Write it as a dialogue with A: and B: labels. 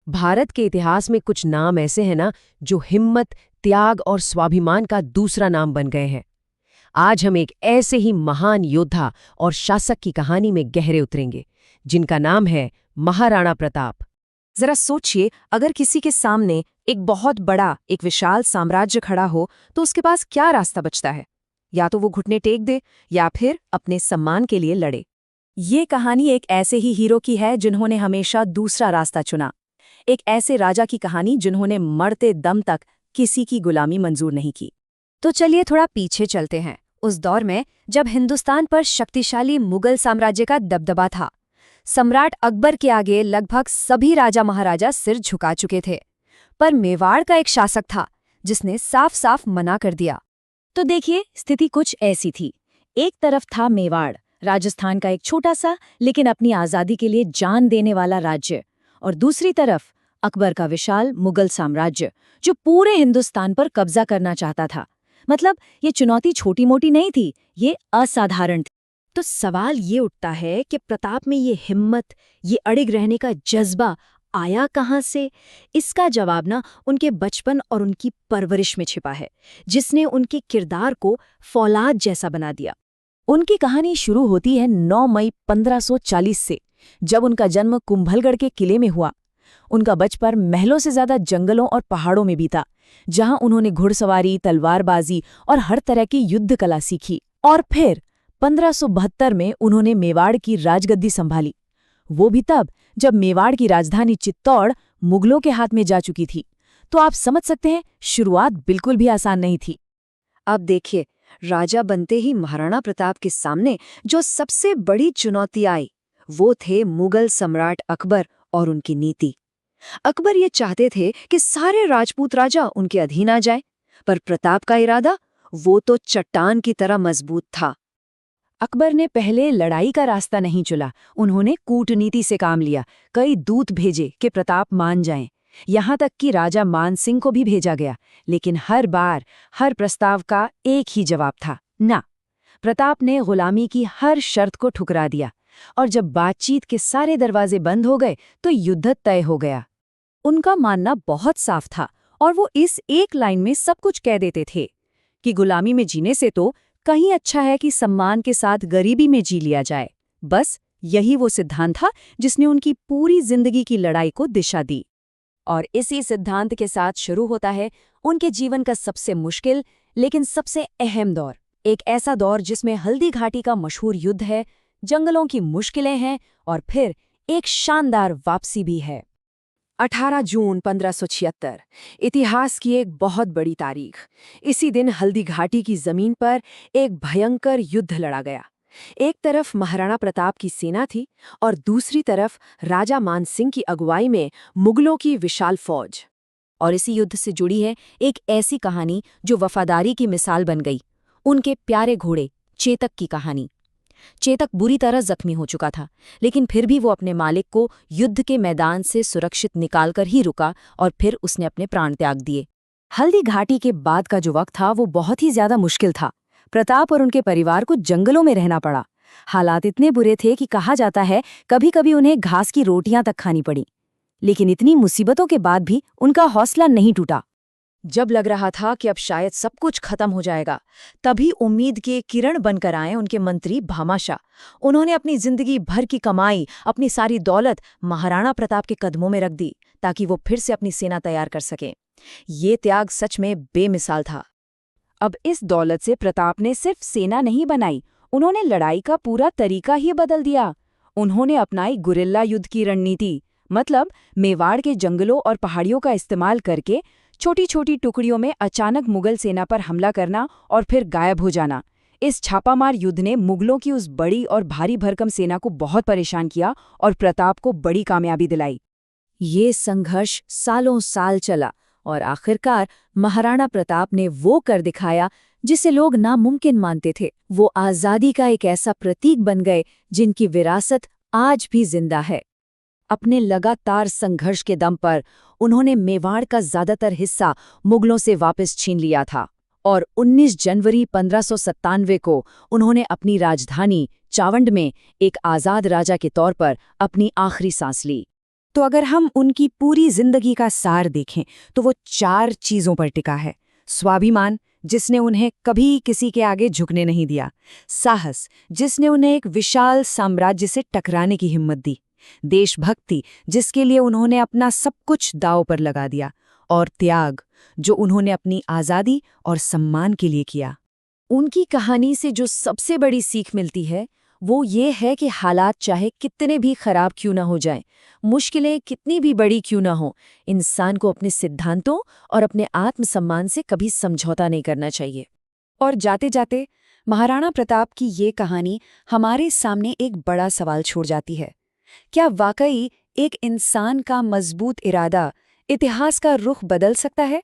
A: भारत के इतिहास में कुछ नाम ऐसे हैं ना जो हिम्मत, त्याग और स्वाभिमान का दूसरा नाम बन गए हैं। आज हम एक ऐसे ही महान योद्धा और शासक की कहानी में गहरे उतरेंगे, जिनका नाम है महाराणा प्रताप।
B: जरा सोचिए, अगर किसी के सामने एक बहुत बड़ा, एक विशाल साम्राज्य खड़ा हो तो उसके पास क्या रास्ता बचता है? या तो वो घुटने टेक दे या फिर अपने सम्मान के लिए लड़े। ये कहानी एक ऐसे ही हीरो की है जिन्होंने हमेशा दूसरा रास्ता चुना। एक ऐसे राजा की कहानी जिन्होंने मरते दम तक किसी की गुलामी मंजूर नहीं की। तो चलिए थोड़ा पीछे चलते हैं, उस दौर में जब हिंदुस्तान पर शक्तिशाली मुगल साम्राज्य का दबदबा था। सम्राट अकबर के आगे लगभग सभी राजा महाराजा सिर झुका चुके थे, पर मेवाड़ का एक शासक था जिसने साफ साफ मना कर दिया। तो देखिए, स्थिति कुछ ऐसी थी। एक तरफ था मेवाड़, राजस्थान का एक छोटा सा लेकिन अपनी आज़ादी के लिए जान देने वाला राज्य, और दूसरी तरफ अकबर का विशाल मुगल साम्राज्य जो पूरे हिंदुस्तान पर कब्जा करना चाहता था। मतलब ये चुनौती छोटी मोटी नहीं थी, ये असाधारण थी। तो सवाल ये उठता है कि प्रताप में ये हिम्मत, ये अड़िग रहने का जज्बा आया कहाँ से? इसका जवाब ना उनके बचपन और उनकी परवरिश में छिपा है, जिसने उनके किरदार को फौलाद जैसा बना दिया। उनकी कहानी शुरू होती है 9 मई 1540 से, जब उनका जन्म कुंभलगढ़ के किले में हुआ। उनका बचपन महलों से ज्यादा जंगलों और पहाड़ों में बीता, जहां उन्होंने घुड़सवारी, तलवारबाजी और हर तरह की युद्ध कला सीखी। और फिर 1572 में उन्होंने मेवाड़ की राजगद्दी संभाली, वो भी तब जब मेवाड़ की राजधानी चित्तौड़ मुगलों के हाथ में जा चुकी थी। तो आप समझ सकते हैं, शुरुआत बिल्कुल भी आसान नहीं थी। अब देखिए, राजा बनते ही महाराणा प्रताप के सामने जो सबसे बड़ी चुनौती आई, वो थे मुगल सम्राट अकबर और उनकी नीति। अकबर ये चाहते थे कि सारे राजपूत राजा उनके अधीन आ जाए, पर प्रताप का इरादा वो तो चट्टान की तरह मजबूत था। अकबर ने पहले लड़ाई का रास्ता नहीं चुना, उन्होंने कूटनीति से काम लिया। कई दूत भेजे कि प्रताप मान जाएं, यहाँ तक कि राजा मान सिंह को भी भेजा गया, लेकिन हर बार हर प्रस्ताव का एक ही जवाब था, ना। प्रताप ने गुलामी की हर शर्त को ठुकरा दिया, और जब बातचीत के सारे दरवाजे बंद हो गए तो युद्ध तय हो गया। उनका मानना बहुत साफ था, और वो इस एक लाइन में सब कुछ कह देते थे कि गुलामी में जीने से तो कहीं अच्छा है कि सम्मान के साथ गरीबी में जी लिया जाए। बस यही वो सिद्धांत था जिसने उनकी पूरी जिंदगी की लड़ाई को दिशा दी। और इसी सिद्धांत के साथ शुरू होता है उनके जीवन का सबसे मुश्किल लेकिन सबसे अहम दौर। एक ऐसा दौर जिसमें हल्दी घाटी का मशहूर युद्ध है, जंगलों की मुश्किलें हैं, और फिर एक शानदार वापसी भी है। 18 जून 1576, इतिहास की एक बहुत बड़ी तारीख। इसी दिन हल्दी घाटी की जमीन पर एक भयंकर युद्ध लड़ा गया। एक तरफ महाराणा प्रताप की सेना थी और दूसरी तरफ राजा मान सिंह की अगुवाई में मुगलों की विशाल फौज। और इसी युद्ध से जुड़ी है एक ऐसी कहानी जो वफादारी की मिसाल बन गई, उनके प्यारे घोड़े चेतक की कहानी। चेतक बुरी तरह जख्मी हो चुका था, लेकिन फिर भी वो अपने मालिक को युद्ध के मैदान से सुरक्षित निकालकर ही रुका, और फिर उसने अपने प्राण त्याग दिए। हल्दी घाटी के बाद का जो वक्त था वो बहुत ही ज्यादा मुश्किल था। प्रताप और उनके परिवार को जंगलों में रहना पड़ा। हालात इतने बुरे थे कि कहा जाता है कभी कभी उन्हें घास की रोटियां तक खानी पड़ी। लेकिन इतनी मुसीबतों के बाद भी उनका हौसला नहीं टूटा। जब लग रहा था कि अब शायद सब कुछ खत्म हो जाएगा, तभी उम्मीद के किरण बनकर आए उनके मंत्री भामाशाह। उन्होंने अपनी जिंदगी भर की कमाई, अपनी सारी दौलत महाराणा प्रताप के कदमों में रख दी, ताकि वो फिर से अपनी सेना तैयार कर सकें। ये त्याग सच में बेमिसाल था। अब इस दौलत से प्रताप ने सिर्फ सेना नहीं बनाई, उन्होंने लड़ाई का पूरा तरीका ही बदल दिया। उन्होंने अपनाई गुरिल्ला युद्ध की रणनीति, मतलब मेवाड़ के जंगलों और पहाड़ियों का इस्तेमाल करके छोटी छोटी टुकड़ियों में अचानक मुगल सेना पर हमला करना और फिर गायब हो जाना। इस छापामार युद्ध ने मुगलों की उस बड़ी और भारी भरकम सेना को बहुत परेशान किया और प्रताप को बड़ी कामयाबी दिलाई। ये संघर्ष सालों साल चला, और आखिरकार महाराणा प्रताप ने वो कर दिखाया जिसे लोग नामुमकिन मानते थे। वो आज़ादी का एक ऐसा प्रतीक बन गए जिनकी विरासत आज भी जिंदा है। अपने लगातार संघर्ष के दम पर उन्होंने मेवाड़ का ज्यादातर हिस्सा मुगलों से वापस छीन लिया था, और 19 जनवरी 1597 को उन्होंने अपनी राजधानी चावंड में एक आज़ाद राजा के तौर पर अपनी आखिरी सांस ली।
C: तो अगर हम उनकी पूरी जिंदगी का सार देखें तो वो 4 चीजों पर टिका है। स्वाभिमान, जिसने उन्हें कभी किसी के आगे झुकने नहीं दिया। साहस, जिसने उन्हें एक विशाल साम्राज्य से टकराने की हिम्मत दी। देशभक्ति, जिसके लिए उन्होंने अपना सब कुछ दांव पर लगा दिया। और त्याग, जो उन्होंने अपनी आज़ादी और सम्मान के लिए किया।
B: उनकी कहानी से जो सबसे बड़ी सीख मिलती है वो ये है कि हालात चाहे कितने भी खराब क्यों ना हो जाएं, मुश्किलें कितनी भी बड़ी क्यों ना हो, इंसान को अपने सिद्धांतों और अपने आत्मसम्मान से कभी समझौता नहीं करना चाहिए।
C: और जाते जाते महाराणा प्रताप की ये कहानी हमारे सामने एक बड़ा सवाल छोड़ जाती है। क्या वाकई एक इंसान का मजबूत इरादा इतिहास का रुख बदल सकता है?